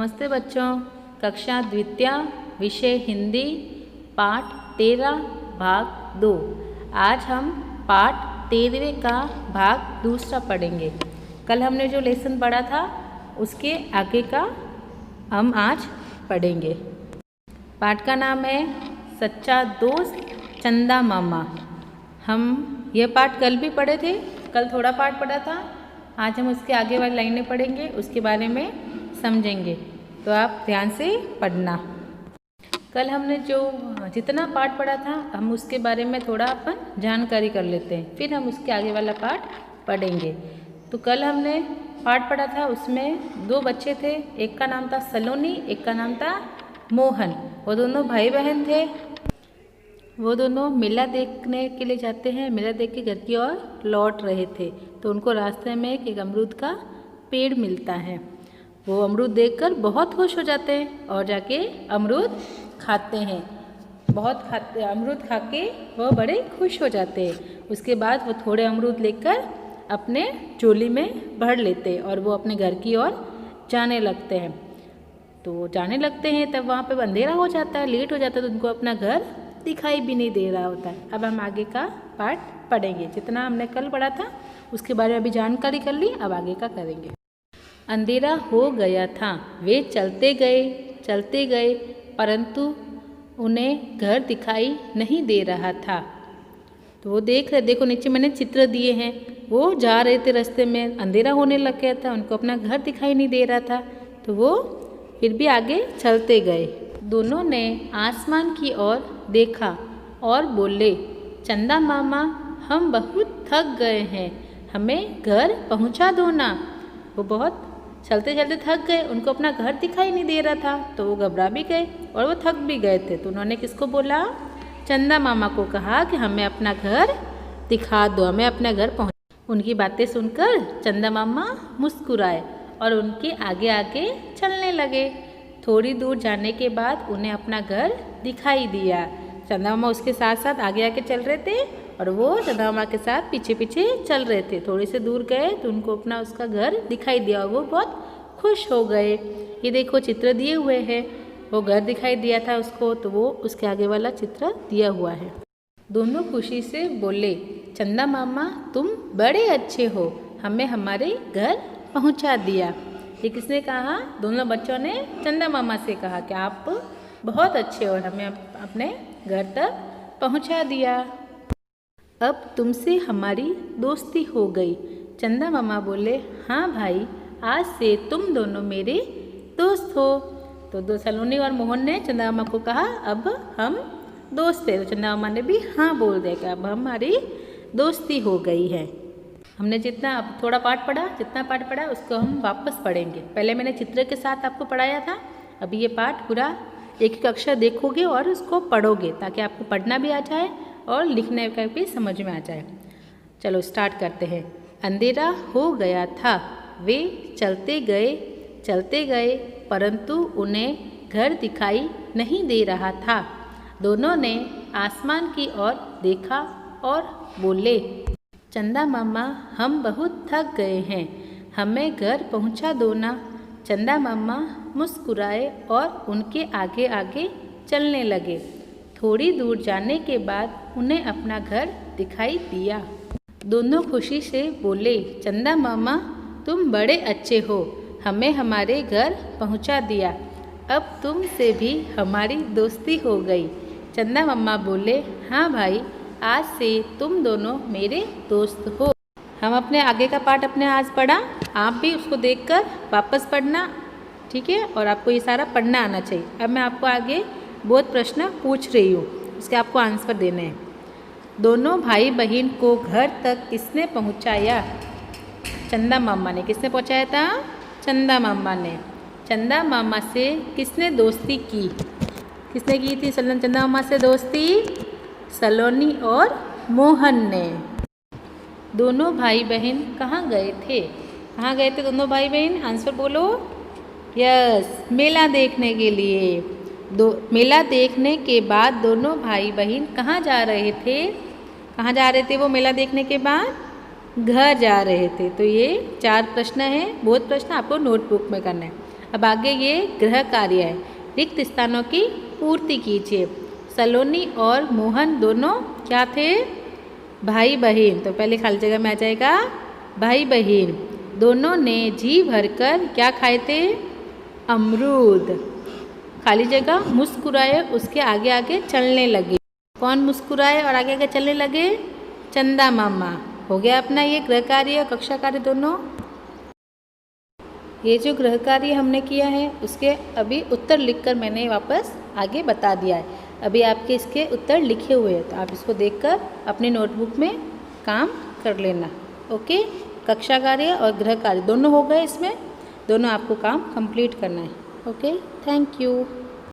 नमस्ते बच्चों, कक्षा द्वितीय विषय हिंदी पाठ 13 भाग 2। आज हम पाठ 13वें का भाग दूसरा पढ़ेंगे। कल हमने जो लेसन पढ़ा था उसके आगे का हम आज पढ़ेंगे। पाठ का नाम है सच्चा दोस्त चंदा मामा। हम यह पाठ कल भी पढ़े थे, कल थोड़ा पाठ पढ़ा था। आज हम उसके आगे वाली लाइनें पढ़ेंगे, उसके बारे में समझेंगे, तो आप ध्यान से पढ़ना। कल हमने जो जितना पाठ पढ़ा था हम उसके बारे में थोड़ा अपन जानकारी कर लेते हैं, फिर हम उसके आगे वाला पाठ पढ़ेंगे। तो कल हमने पाठ पढ़ा था, उसमें दो बच्चे थे, एक का नाम था सलोनी, एक का नाम था मोहन। वो दोनों भाई बहन थे। वो दोनों मेला देखने के लिए जाते हैं, मेला देख के घर की ओर लौट रहे थे तो उनको रास्ते में एक अमरूद का पेड़ मिलता है। वो अमरूद देखकर बहुत खुश हो जाते हैं और जाके अमरूद खाते हैं। अमरूद खा के वो बड़े खुश हो जाते हैं। उसके बाद वो थोड़े अमरूद लेकर अपने झोली में भर लेते हैं और वो अपने घर की ओर जाने लगते हैं। तो जाने लगते हैं तब वहाँ पे अंधेरा हो जाता है, लेट हो जाता है, तो उनको अपना घर दिखाई भी नहीं दे रहा होता है। अब हम आगे का पाठ पढ़ेंगे। जितना हमने कल पढ़ा था उसके बारे में अभी जानकारी कर ली, अब आगे का करेंगे। अंधेरा हो गया था, वे चलते गए परंतु उन्हें घर दिखाई नहीं दे रहा था। तो वो देखो नीचे मैंने चित्र दिए हैं। वो जा रहे थे, रास्ते में अंधेरा होने लग गया था, उनको अपना घर दिखाई नहीं दे रहा था, तो वो फिर भी आगे चलते गए। दोनों ने आसमान की ओर देखा और बोले, चंदा मामा हम बहुत थक गए हैं, हमें घर पहुंचा दो ना। वो बहुत चलते चलते थक गए, उनको अपना घर दिखाई नहीं दे रहा था, तो वो घबरा भी गए और वो थक भी गए थे। तो उन्होंने किसको बोला? चंदा मामा को कहा कि हमें अपना घर दिखा दो, हमें अपना घर पहुँच। उनकी बातें सुनकर चंदा मामा मुस्कुराए और उनके आगे आगे चलने लगे। थोड़ी दूर जाने के बाद उन्हें अपना घर दिखाई दिया। चंदा मामा उसके साथ साथ आगे आगे चल रहे थे और वो चंदा मामा के साथ पीछे पीछे चल रहे थे। थोड़ी से दूर गए तो उनको अपना उसका घर दिखाई दिया और वो बहुत खुश हो गए। ये देखो चित्र दिए हुए हैं, वो घर दिखाई दिया था उसको, तो वो उसके आगे वाला चित्र दिया हुआ है। दोनों खुशी से बोले, चंदा मामा तुम बड़े अच्छे हो, हमें हमारे घर पहुंचा दिया। ये किसने कहा? दोनों बच्चों ने चंदा मामा से कहा कि आप बहुत अच्छे हो और हमें अपने घर तक पहुंचा दिया। अब तुमसे हमारी दोस्ती हो गई। चंदा मामा बोले, हाँ भाई, आज से तुम दोनों मेरे दोस्त हो। तो दो सलोनी और मोहन ने चंदा मामा को कहा अब हम दोस्त हैं। तो चंदा मामा ने भी हाँ बोल दिया कि अब हमारी दोस्ती हो गई है। हमने जितना अब थोड़ा पाठ पढ़ा, जितना पाठ पढ़ा उसको हम वापस पढ़ेंगे। पहले मैंने चित्र के साथ आपको पढ़ाया था, अभी ये पाठ पूरा एक एक अक्षर देखोगे और उसको पढ़ोगे ताकि आपको पढ़ना भी आ जाए और लिखने का भी समझ में आ जाए। चलो स्टार्ट करते हैं। अंधेरा हो गया था, वे चलते गए परंतु उन्हें घर दिखाई नहीं दे रहा था। दोनों ने आसमान की ओर देखा और बोले, चंदा मामा हम बहुत थक गए हैं, हमें घर पहुंचा दो ना। चंदा मामा मुस्कुराए और उनके आगे आगे चलने लगे। थोड़ी दूर जाने के बाद उन्हें अपना घर दिखाई दिया। दोनों खुशी से बोले, चंदा मामा तुम बड़े अच्छे हो, हमें हमारे घर पहुंचा दिया। अब तुमसे भी हमारी दोस्ती हो गई। चंदा मामा बोले, हाँ भाई, आज से तुम दोनों मेरे दोस्त हो। हम अपने आगे का पाठ अपने आज पढ़ा, आप भी उसको देखकर वापस पढ़ना, ठीक है? और आपको ये सारा पढ़ना आना चाहिए। अब मैं आपको आगे बहुत प्रश्न पूछ रही हूँ, उसके आपको आंसर देने हैं। दोनों भाई बहन को घर तक किसने पहुँचाया? चंदा मामा ने। किसने पहुँचाया था? चंदा मामा ने। चंदा मामा से किसने दोस्ती की? किसने की थी चंदा मामा से दोस्ती? सलोनी और मोहन ने। दोनों भाई बहन कहाँ गए थे? कहाँ गए थे दोनों भाई बहन? आंसर बोलो। यस, मेला देखने के लिए। मेला देखने के बाद दोनों भाई बहन कहाँ जा रहे थे? कहाँ जा रहे थे वो मेला देखने के बाद? घर जा रहे थे। तो ये 4 प्रश्न हैं, बहुत प्रश्न आपको नोटबुक में करना है। अब आगे ये गृह कार्य है। रिक्त स्थानों की पूर्ति कीजिए। सलोनी और मोहन दोनों क्या थे? भाई बहन। तो पहले खाली जगह में आ जाएगा भाई बहन। दोनों ने जी भरकर क्या खाए थे? अमरूद। खाली जगह मुस्कुराए, उसके आगे आगे चलने लगे। कौन मुस्कुराए और आगे आगे चलने लगे? चंदा मामा। हो गया अपना ये गृह कार्य और कक्षा कार्य दोनों। ये जो गृह कार्य हमने किया है उसके अभी उत्तर लिखकर मैंने वापस आगे बता दिया है। अभी आपके इसके उत्तर लिखे हुए हैं, तो आप इसको देखकर अपने नोटबुक में काम कर लेना। ओके, कक्षा कार्य और गृह कार्य दोनों हो गए, इसमें दोनों आपको काम कंप्लीट करना है। Okay, thank you.